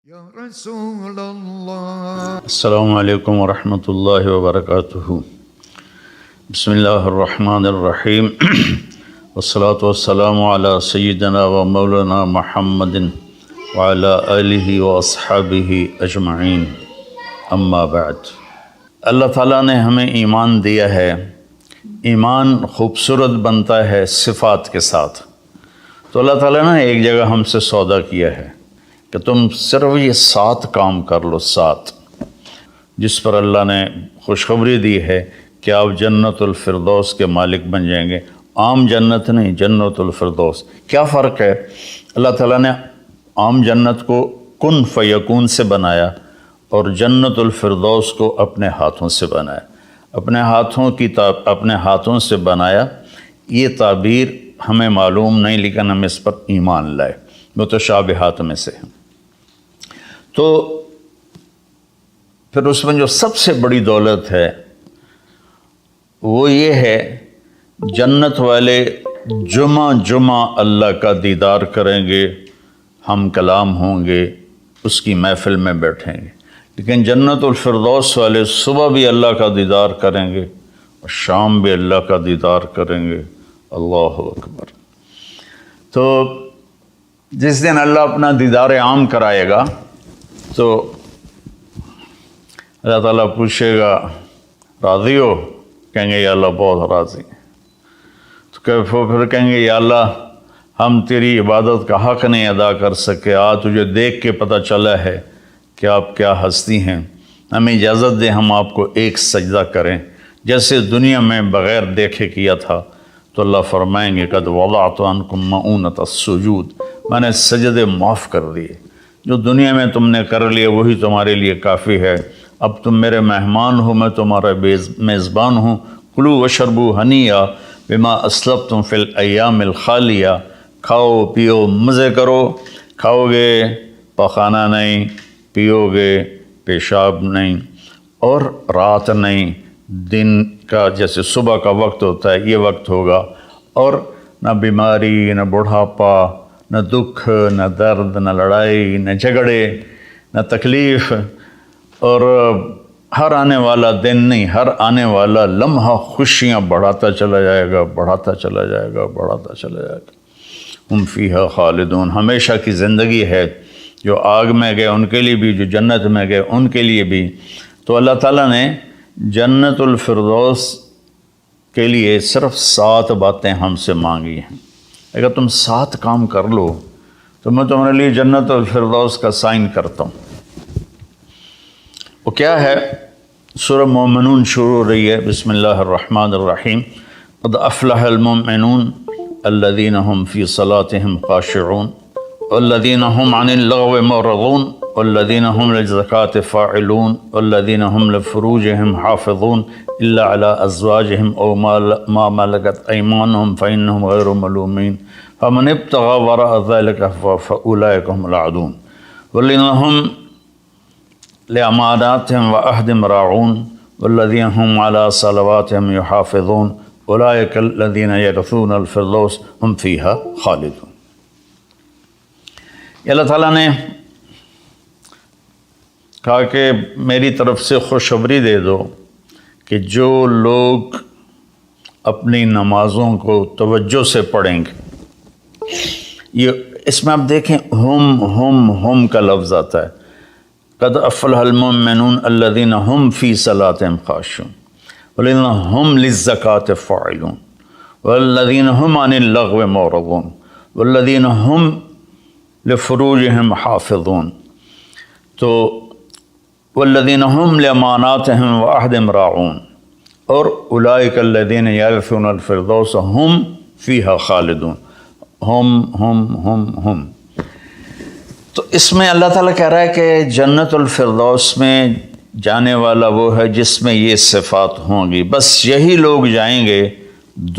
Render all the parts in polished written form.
یا رسول اللہ۔ السلام علیکم ورحمۃ اللہ وبرکاتہ۔ بسم اللہ الرحمن الرحیم والصلاة والسلام علی سیدنا و مولانا محمد وعلی آلہ واصحابہ اجمعین، اما بعد۔ اللہ تعالیٰ نے ہمیں ایمان دیا ہے۔ ایمان خوبصورت بنتا ہے صفات کے ساتھ۔ تو اللہ تعالیٰ نے ایک جگہ ہم سے سودا کیا ہے کہ تم صرف یہ 7 کام کر لو، 7، جس پر اللہ نے خوشخبری دی ہے کہ آپ جنت الفردوس کے مالک بن جائیں گے۔ عام جنت نہیں، جنت الفردوس۔ کیا فرق ہے؟ اللہ تعالیٰ نے عام جنت کو کن فیکون سے بنایا اور جنت الفردوس کو اپنے ہاتھوں سے بنایا۔ اپنے ہاتھوں سے بنایا، یہ تعبیر ہمیں معلوم نہیں، لیکن ہم اس پر ایمان لائے، متشابہات میں سے ہیں۔ تو پھر اس میں جو سب سے بڑی دولت ہے وہ یہ ہے، جنت والے جمعہ اللہ کا دیدار کریں گے، ہم کلام ہوں گے، اس کی محفل میں بیٹھیں گے۔ لیکن جنت الفردوس والے صبح بھی اللہ کا دیدار کریں گے اور شام بھی اللہ کا دیدار کریں گے۔ اللہ اکبر۔ تو جس دن اللہ اپنا دیدار عام کرائے گا تو اللہ تعالیٰ پوچھے گا، راضی ہو؟ کہیں گے یا اللہ بہت راضی۔ تو پھر کہیں گے یا اللہ ہم تیری عبادت کا حق نہیں ادا کر سکے، آج تجھے دیکھ کے پتہ چلا ہے کہ آپ کیا ہستی ہیں، ہمیں اجازت دیں ہم آپ کو ایک سجدہ کریں جیسے دنیا میں بغیر دیکھے کیا تھا۔ تو اللہ فرمائیں گے قد وضعت عنکم مؤونۃ السجود، میں نے سجدے معاف کر دیے، جو دنیا میں تم نے کر لیے وہی تمہارے لیے کافی ہے۔ اب تم میرے مہمان ہو، میں تمہارا میزبان ہوں۔ کلوا واشربوا ہنیئا بما اسلفتم فی الایام الخالیہ، کھاؤ پیو مزے کرو، کھاؤ گے پخانہ نہیں، پیو گے پیشاب نہیں، اور رات نہیں، دن کا جیسے صبح کا وقت ہوتا ہے یہ وقت ہوگا، اور نہ بیماری، نہ بڑھاپا، نہ دکھ، نہ درد، نہ لڑائی، نہ جھگڑے، نہ تکلیف، اور ہر آنے والا دن نہیں، ہر آنے والا لمحہ خوشیاں بڑھاتا چلا جائے گا، بڑھاتا چلا جائے گا، بڑھاتا چلا جائے گا۔ ہم فیہا خالدون، ہمیشہ کی زندگی ہے، جو آگ میں گئے ان کے لیے بھی، جو جنت میں گئے ان کے لیے بھی۔ تو اللہ تعالیٰ نے جنت الفردوس کے لیے صرف 7 باتیں ہم سے مانگی ہیں۔ اگر تم 7 کام کر لو تو میں تمہارے لیے جنت الفردوس کا سائن کرتا ہوں۔ وہ کیا ہے؟ سورہ مومنون شروع ہو رہی ہے، بسم اللہ الرحمن الرحیم۔ قد افلح المؤمنون الذین هم فی صلاتهم خاشعون والذین هم عن اللغو معرضون والذین هم للزکاة فاعلون والذین هم لفروجهم حافظون الا على ازواجهم او ما ملكت ايمانهم فانهم غیر ملومین فمن ابتغى وراء ذلك فاولئک هم العادون والذین هم لأماناتهم وعهدهم راعون والذین هم على صلواتهم يحافظون اولئک الذین یرثون الفردوس هم فیها خالدون۔ اللہ تعالیٰ نے کہا کہ میری طرف سے خوشخبری دے دو کہ جو لوگ اپنی نمازوں کو توجہ سے پڑھیں گے، یہ اس میں آپ دیکھیں ہم کا لفظ آتا ہے۔ قد افلح المؤمنون الذین هم فی صلاتهم خاشعون والذین هم للزکاة فاعلون والذین هم عن اللغو معرضون والذین هم لفروجهم حافظون، تو والذین هم لأماناتهم وعهدهم راعون، اور اولئک الذین یرثون الفردوس هم فیہا خالدون۔ ہم تو اس میں اللہ تعالیٰ کہہ رہا ہے کہ جنت الفردوس میں جانے والا وہ ہے جس میں یہ صفات ہوں گی، بس یہی لوگ جائیں گے،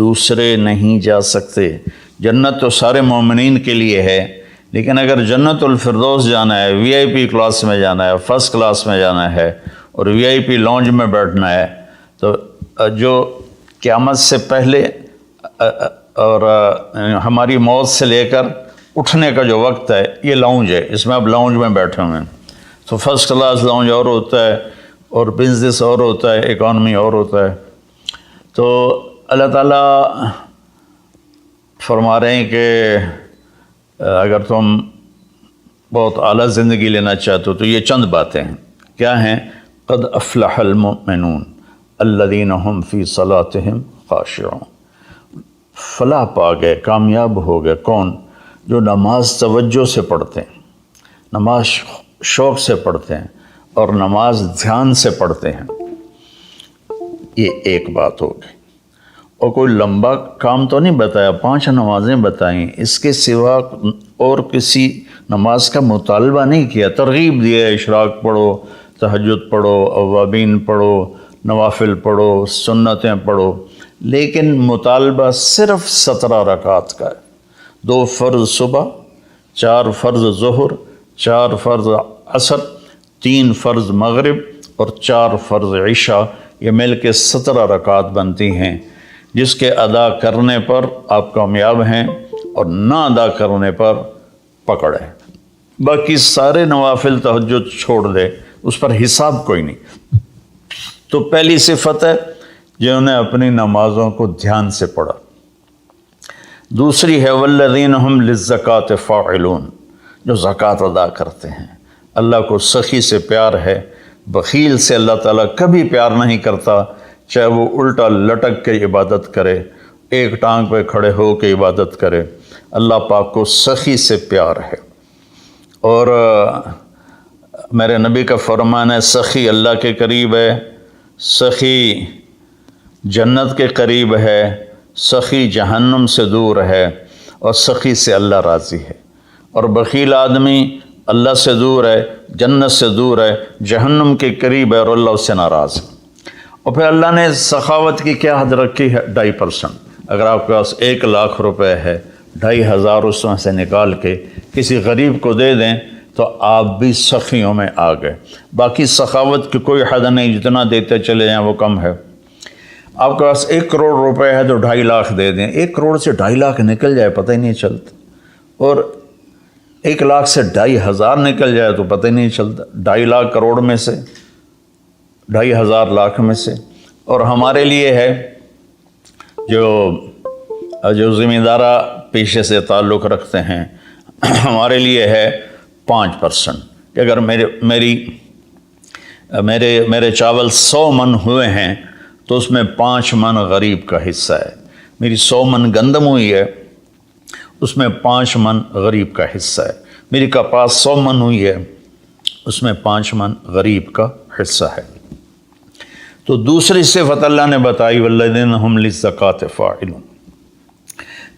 دوسرے نہیں جا سکتے۔ جنت تو سارے مومنین کے لیے ہے، لیکن اگر جنت الفردوس جانا ہے، وی آئی پی کلاس میں جانا ہے، فرسٹ کلاس میں جانا ہے اور وی آئی پی لانج میں بیٹھنا ہے، تو جو قیامت سے پہلے اور ہماری موت سے لے کر اٹھنے کا جو وقت ہے، یہ لاؤنج ہے، اس میں اب لاؤنج میں بیٹھے ہوئے ہیں۔ تو فرسٹ کلاس لاؤنج اور ہوتا ہے اور بزنس اور ہوتا ہے، اکانومی اور ہوتا ہے۔ تو اللہ تعالیٰ فرما رہے ہیں کہ اگر تم بہت اعلیٰ زندگی لینا چاہتے ہو تو یہ چند باتیں ہیں۔ کیا ہیں؟ قد افلح المؤمنون الذین هم فی صلاتهم خاشعون۔ فلاح پا گئے، کامیاب ہو گئے کون؟ جو نماز توجہ سے پڑھتے ہیں، نماز شوق سے پڑھتے ہیں اور نماز دھیان سے پڑھتے ہیں۔ یہ ایک بات ہو گئی۔ اور کوئی لمبا کام تو نہیں بتایا، 5 نمازیں بتائیں، اس کے سوا اور کسی نماز کا مطالبہ نہیں کیا، ترغیب دیا ہے، اشراق پڑھو، تہجد پڑھو، اوابین پڑھو، نوافل پڑھو، سنتیں پڑھو، لیکن مطالبہ صرف 17 رکعات کا ہے۔ 2 فرض صبح، 4 فرض ظہر، 4 فرض عصر، 3 فرض مغرب اور 4 فرض عشاء، یہ مل کے 17 رکعات بنتی ہیں، جس کے ادا کرنے پر آپ کامیاب ہیں اور نہ ادا کرنے پر پکڑ ہے۔ باقی سارے نوافل تہجد چھوڑ دے، اس پر حساب کوئی نہیں۔ تو پہلی صفت ہے جنہوں نے اپنی نمازوں کو دھیان سے پڑھا۔ دوسری ہے والذین ہم للزکاۃ فاعلون، جو زکوٰۃ ادا کرتے ہیں۔ اللہ کو سخی سے پیار ہے، بخیل سے اللہ تعالیٰ کبھی پیار نہیں کرتا، چاہے وہ الٹا لٹک کے عبادت کرے، ایک ٹانگ پہ کھڑے ہو کے عبادت کرے، اللہ پاک کو سخی سے پیار ہے۔ اور میرے نبی کا فرمان ہے سخی اللہ کے قریب ہے، سخی جنت کے قریب ہے، سخی جہنم سے دور ہے، اور سخی سے اللہ راضی ہے۔ اور بخیل آدمی اللہ سے دور ہے، جنت سے دور ہے، جہنم کے قریب ہے اور اللہ اس سے ناراض ہے۔ اور پھر اللہ نے سخاوت کی کیا حد رکھی ہے؟ 2.5%۔ اگر آپ کے پاس 1 لاکھ روپے ہے، 2,500 اس میں سے نکال کے کسی غریب کو دے دیں تو آپ بھی سخیوں میں آ گئے۔ باقی سخاوت کی کوئی حد نہیں، جتنا دیتے چلے جائیں وہ کم ہے۔ آپ کے پاس 1 کروڑ روپے ہے تو 2.5 لاکھ دے دیں، 1 کروڑ سے 2.5 لاکھ نکل جائے پتہ ہی نہیں چلتا، اور 1 لاکھ سے 2,500 نکل جائے تو پتہ ہی نہیں چلتا، 2.5 لاکھ کروڑ میں سے، 2,500 لاکھ میں سے۔ اور ہمارے لیے ہے جو ذمہ دارہ پیشے سے تعلق رکھتے ہیں، ہمارے لیے ہے 5%، کہ اگر میرے چاول 100 من ہوئے ہیں تو اس میں 5 من غریب کا حصہ ہے۔ میری 100 من گندم ہوئی ہے، اس میں 5 من غریب کا حصہ ہے۔ میری کپاس 100 من ہوئی ہے، اس میں 5 من غریب کا حصہ ہے۔ تو دوسری صفت اللہ نے بتائی والذین ہم للزکاۃ فاعلون۔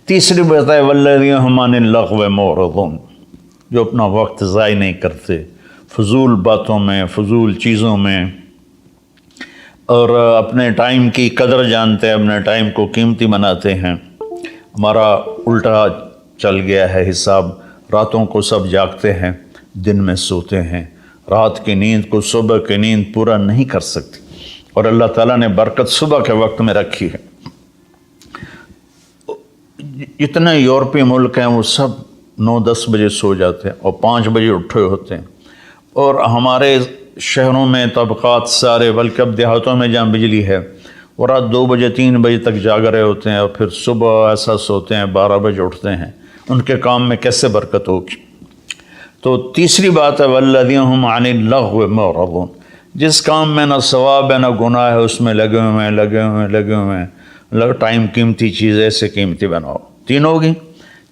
تیسری بتائی والذین ہم عن اللغو معرضون، جو اپنا وقت ضائع نہیں کرتے فضول باتوں میں، فضول چیزوں میں، اور اپنے ٹائم کی قدر جانتے ہیں، اپنے ٹائم کو قیمتی بناتے ہیں۔ ہمارا الٹا چل گیا ہے حساب، راتوں کو سب جاگتے ہیں، دن میں سوتے ہیں، رات کی نیند کو صبح کی نیند پورا نہیں کر سکتی، اور اللہ تعالیٰ نے برکت صبح کے وقت میں رکھی ہے۔ اتنے یورپی ملک ہیں وہ سب 9-10 بجے سو جاتے ہیں اور 5 بجے اٹھے ہوتے ہیں، اور ہمارے شہروں میں طبقات سارے، بلکہ اب دیہاتوں میں جہاں بجلی ہے وہ رات 2 بجے 3 بجے تک جاگ رہے ہوتے ہیں، اور پھر صبح ایسا سوتے ہیں 12 بجے اٹھتے ہیں۔ ان کے کام میں کیسے برکت ہوگی؟ تو تیسری بات ہے والذین ہم عن اللغو معرضون، جس کام میں نہ ثواب ہے نہ گناہ ہے اس میں لگے ہوئے ہیں۔ ٹائم قیمتی چیز ایسے قیمتی بناؤ۔ 3 ہوگی۔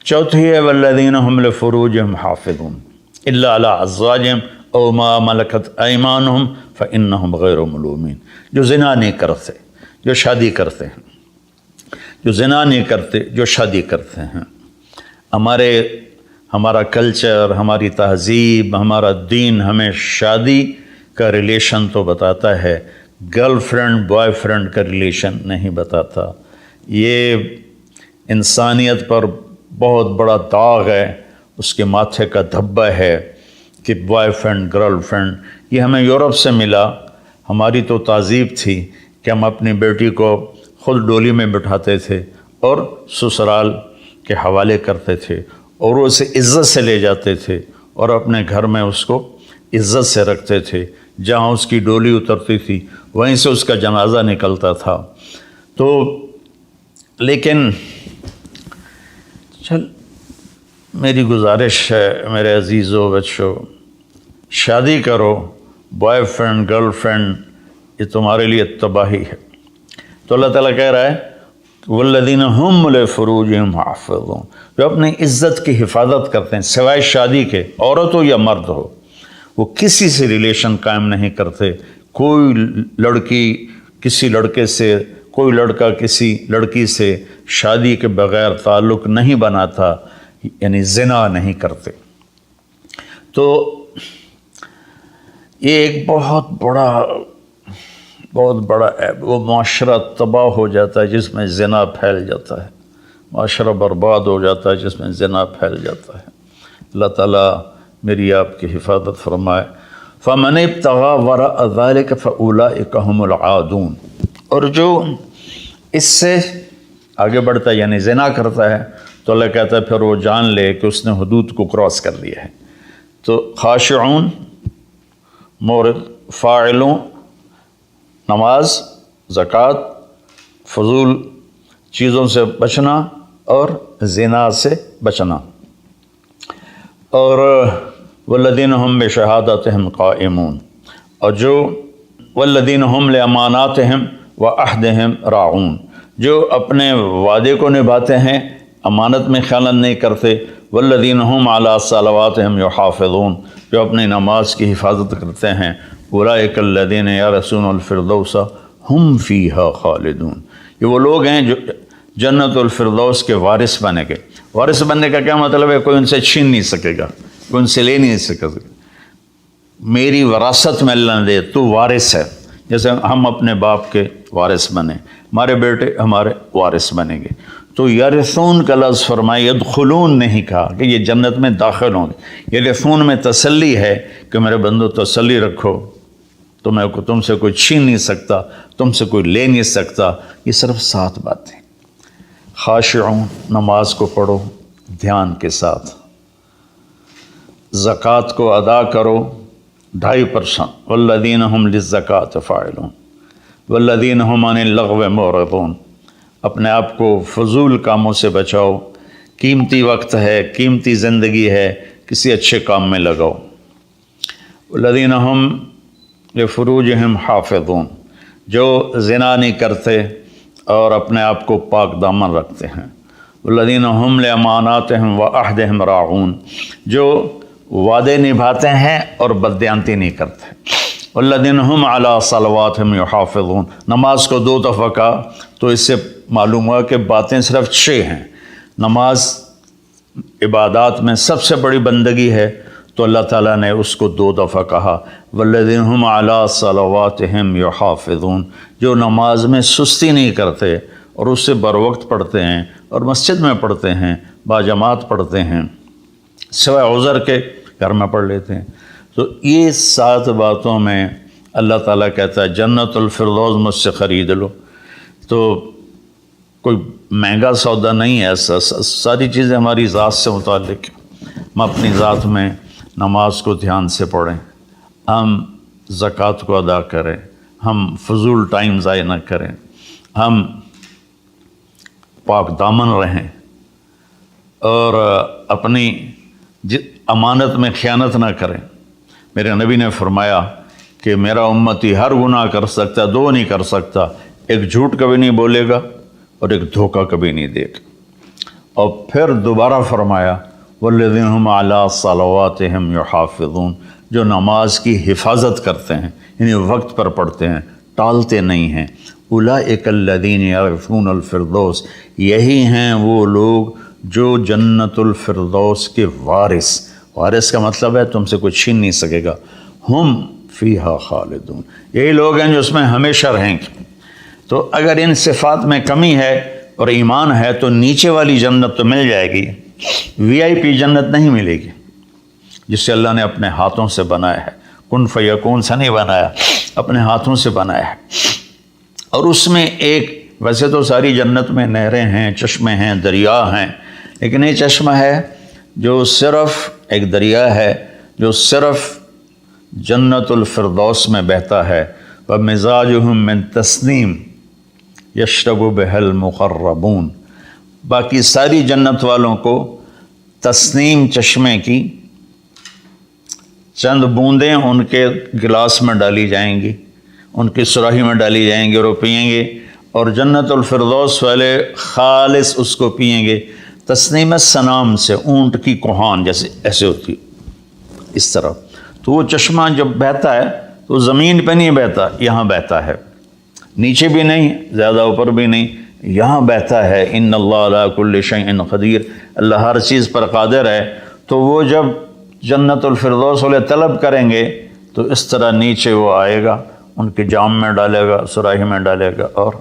چوتھی ہے والذین ہم لفروجہم حافظون الا علی ازواجہم او ما ملکت ایمانہم فانہم غیر ملومین، جو زنا نہیں کرتے، جو شادی کرتے ہیں، جو زنا نہیں کرتے، جو شادی کرتے ہیں۔ ہمارا کلچر، ہماری تہذیب، ہمارا دین ہمیں شادی کا ریلیشن تو بتاتا ہے، گرل فرینڈ بوائے فرینڈ کا ریلیشن نہیں بتاتا۔ یہ انسانیت پر بہت بڑا داغ ہے، اس کے ماتھے کا دھبہ ہے کہ بوائے فرینڈ گرل فرینڈ، یہ ہمیں یورپ سے ملا۔ ہماری تو تہذیب تھی کہ ہم اپنی بیٹی کو خود ڈولی میں بٹھاتے تھے اور سسرال کے حوالے کرتے تھے، اور اسے عزت سے لے جاتے تھے اور اپنے گھر میں اس کو عزت سے رکھتے تھے، جہاں اس کی ڈولی اترتی تھی وہیں سے اس کا جنازہ نکلتا تھا۔ تو لیکن میری گزارش ہے میرے عزیزو بچوں، شادی کرو، بوائے فرینڈ گرل فرینڈ، یہ تمہارے لیے تباہی ہے۔ تو اللہ تعالیٰ کہہ رہا ہے والذین هم لفروجہم حافظون، جو اپنی عزت کی حفاظت کرتے ہیں سوائے شادی کے، عورت ہو یا مرد ہو، وہ کسی سے ریلیشن قائم نہیں کرتے۔ کوئی لڑکی کسی لڑکے سے، کوئی لڑکا کسی لڑکی سے شادی کے بغیر تعلق نہیں بناتا، یعنی زنا نہیں کرتے۔ تو یہ ایک بہت بڑا عیب، وہ معاشرہ تباہ ہو جاتا ہے جس میں زنا پھیل جاتا ہے، معاشرہ برباد ہو جاتا ہے جس میں زنا پھیل جاتا ہے۔ اللہ تعالیٰ میری آپ کی حفاظت فرمائے۔ فَمَنِ ابْتَغَىٰ وَرَاءَ ذَلِكَ فَأُولَٰئِكَ هُمُ الْعَادُونَ، اور جو اس سے آگے بڑھتا ہے یعنی زنا کرتا ہے تو اللہ کہتا ہے پھر وہ جان لے کہ اس نے حدود کو کراس کر دیا ہے۔ تو خاشعون، مورد، فاعلون، نماز، زکوٰۃ، فضول چیزوں سے بچنا اور زنا سے بچنا، اور والذین هم بشہادتہم قائمون، اور جو والذین هم لاماناتہم وعہدہم راعون، جو اپنے وعدے کو نبھاتے ہیں، امانت میں خیانت نہیں کرتے، والذین هم علی صلواتہم یحافظون، جو اپنی نماز کی حفاظت کرتے ہیں، اولئک الذین یرثون الفردوس ہم فیہا خالدون، یہ وہ لوگ ہیں جو جنت الفردوس کے وارث بنے گے۔ وارث بننے کا کیا مطلب ہے؟ کوئی ان سے چھین نہیں سکے گا، کوئی ان سے لے نہیں سکے گا۔ میری وراثت میں اللہ نے دے، تو وارث ہے، جیسے ہم اپنے باپ کے وارث بنے، ہمارے بیٹے ہمارے وارث بنیں گے۔ تو یرثون کا لفظ فرمائے، یدخلون نہیں کہا کہ یہ جنت میں داخل ہوں گے۔ یرثون میں تسلی ہے کہ میرے بندو تسلی رکھو، تم سے کوئی چھین نہیں سکتا، تم سے کوئی لے نہیں سکتا۔ یہ صرف 7 باتیں۔ خاشعون، نماز کو پڑھو دھیان کے ساتھ، زکوٰۃ کو ادا کرو 2.5%، والذین هم للزکاۃ فاعلون، والذین هم عن اللغو معرضون، اپنے آپ کو فضول کاموں سے بچاؤ، قیمتی وقت ہے، قیمتی زندگی ہے، کسی اچھے کام میں لگاؤ۔ والذین هم لفروجہم حافظون، جو زنا نہیں کرتے اور اپنے آپ کو پاک دامن رکھتے ہیں۔ والذین هم لاماناتہم وعہدہم راعون، جو وعدے نبھاتے ہیں اور بددیانتی نہیں کرتے۔ والذین هم علی صلواتہم یحافظون، نماز کو 2 دفعہ کہا تو اس سے معلوم ہوا کہ باتیں صرف 6 ہیں۔ نماز عبادات میں سب سے بڑی بندگی ہے، تو اللہ تعالیٰ نے اس کو 2 دفعہ کہا، والذین هم علی صلواتہم یحافظون، جو نماز میں سستی نہیں کرتے اور اس سے بروقت پڑھتے ہیں اور مسجد میں پڑھتے ہیں، باجماعت پڑھتے ہیں، سوائے عذر کے گھر میں پڑھ لیتے ہیں۔ تو یہ 7 باتوں میں اللہ تعالیٰ کہتا ہے جنت الفردوس مجھ سے خرید لو۔ تو کوئی مہنگا سودا نہیں ہے ایسا، ساری چیزیں ہماری ذات سے متعلق ہیں۔ ہم اپنی ذات میں نماز کو دھیان سے پڑھیں، ہم زکوٰۃ کو ادا کریں، ہم فضول ٹائم ضائع نہ کریں، ہم پاک دامن رہیں، اور اپنی امانت میں خیانت نہ کریں۔ میرے نبی نے فرمایا کہ میرا امتی ہر گناہ کر سکتا، 2 نہیں کر سکتا، ایک جھوٹ کبھی نہیں بولے گا اور ایک دھوکہ کبھی نہیں دے گا۔ اور پھر دوبارہ فرمایا والذین هم علی صلواتہم یحافظون، جو نماز کی حفاظت کرتے ہیں، یعنی وقت پر پڑھتے ہیں، ٹالتے نہیں ہیں۔ اولئک الذین یرثون الفردوس، یہی ہیں وہ لوگ جو جنت الفردوس کے وارث کا مطلب ہے تم سے کوئی چھین نہیں سکے گا، ہم فیہا خالدون، یہی لوگ ہیں جو اس میں ہمیشہ رہیں گے۔ تو اگر ان صفات میں کمی ہے اور ایمان ہے تو نیچے والی جنت تو مل جائے گی، VIP جنت نہیں ملے گی، جسے اللہ نے اپنے ہاتھوں سے بنایا ہے، کن فیکون سے نہیں بنایا، اپنے ہاتھوں سے بنایا ہے۔ اور اس میں ایک، ویسے تو ساری جنت میں نہریں ہیں، چشمے ہیں، دریا ہیں، لیکن یہ چشمہ ہے جو صرف ایک دریا ہے جو صرف جنت الفردوس میں بہتا ہے، وَمِزَاجُهُم مِّن تَسْنِيم يَشْرَبُ بِهَا الْمُقَرَّبُونَ، باقی ساری جنت والوں کو تسنیم چشمے کی چند بوندیں ان کے گلاس میں ڈالی جائیں گی، ان کی سراہی میں ڈالی جائیں گی اور وہ پئیں گے، اور جنت الفردوس والے خالص اس کو پئیں گے۔ تسنیم سنام سے اونٹ کی کوہان جیسے ایسے ہوتی اس طرح، تو وہ چشمہ جب بہتا ہے تو زمین پہ نہیں بہتا، یہاں بہتا ہے، نیچے بھی نہیں زیادہ اوپر بھی نہیں، یہاں بہتا ہے۔ ان اللہ علی کل شیء قدیر، اللہ ہر چیز پر قادر ہے۔ تو وہ جب جنت الفردوس والے طلب کریں گے تو اس طرح نیچے وہ آئے گا، ان کے جام میں ڈالے گا، سراہی میں ڈالے گا، اور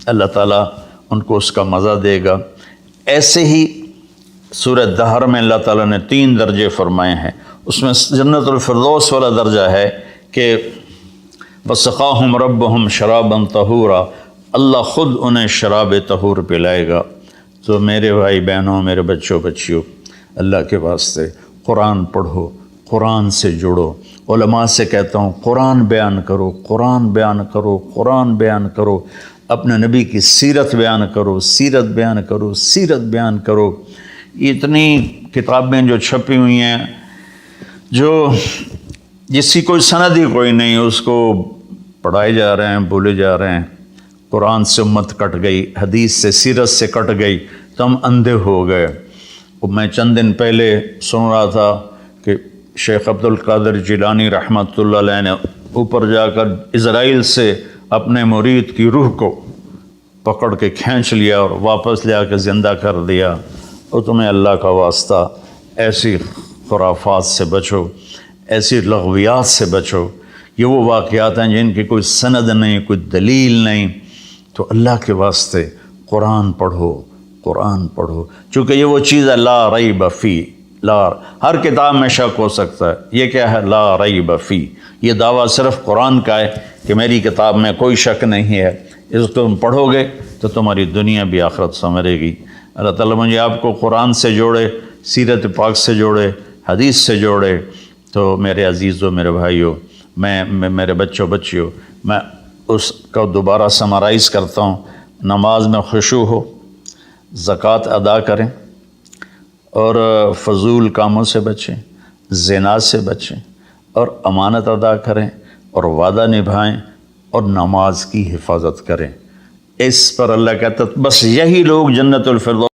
اللہ تعالیٰ ان کو اس کا مزہ دے گا۔ ایسے ہی سورہ دہر میں اللہ تعالیٰ نے 3 درجے فرمائے ہیں، اس میں جنت الفردوس والا درجہ ہے کہ وَسَقَاهُمْ رَبُّهُمْ شَرَابًا طَهُورًا، اللہ خود انہیں شراب طہور پلائے گا۔ تو میرے بھائی بہنوں، میرے بچوں بچیوں، اللہ کے واسطے قرآن پڑھو، قرآن سے جڑو۔ علماء سے کہتا ہوں قرآن بیان کرو، قرآن بیان کرو، قرآن بیان کرو، اپنے نبی کی سیرت بیان کرو، سیرت بیان کرو، سیرت بیان کرو۔ اتنی کتابیں جو چھپی ہوئی ہیں، جو جس کی کوئی سند ہی کوئی نہیں، اس کو پڑھائے جا رہے ہیں، بولے جا رہے ہیں۔ قرآن سے امت کٹ گئی، حدیث سے، سیرت سے کٹ گئی، تو ہم اندھے ہو گئے۔ میں چند دن پہلے سن رہا تھا کہ شیخ عبد القادر جیلانی رحمۃ اللہ علیہ نے اوپر جا کر اسرائیل سے اپنے مرید کی روح کو پکڑ کے کھینچ لیا اور واپس لے آ کے زندہ کر دیا۔ اور تمہیں اللہ کا واسطہ ایسی خرافات سے بچو، ایسی لغویات سے بچو۔ یہ وہ واقعات ہیں جن کی کوئی سند نہیں، کوئی دلیل نہیں۔ تو اللہ کے واسطے قرآن پڑھو، قرآن پڑھو، چونکہ یہ وہ چیز ہے لا ریب فی، ہر کتاب میں شک ہو سکتا ہے، یہ کیا ہے؟ لا ریب فی۔ یہ دعویٰ صرف قرآن کا ہے کہ میری کتاب میں کوئی شک نہیں ہے، اس کو تم پڑھو گے تو تمہاری دنیا بھی آخرت سنورے گی۔ اللہ تعالیٰ مجھے آپ کو قرآن سے جوڑے، سیرت پاک سے جوڑے، حدیث سے جوڑے۔ تو میرے عزیزوں، میرے بھائیوں، میرے بچوں بچیوں، میں اس کو دوبارہ سمرائز کرتا ہوں۔ نماز میں خشوع ہو، زکوٰۃ ادا کریں، اور فضول کاموں سے بچیں، زنا سے بچیں، اور امانت ادا کریں، اور وعدہ نبھائیں، اور نماز کی حفاظت کریں۔ اس پر اللہ کہتا ہے بس یہی لوگ جنت الفردوس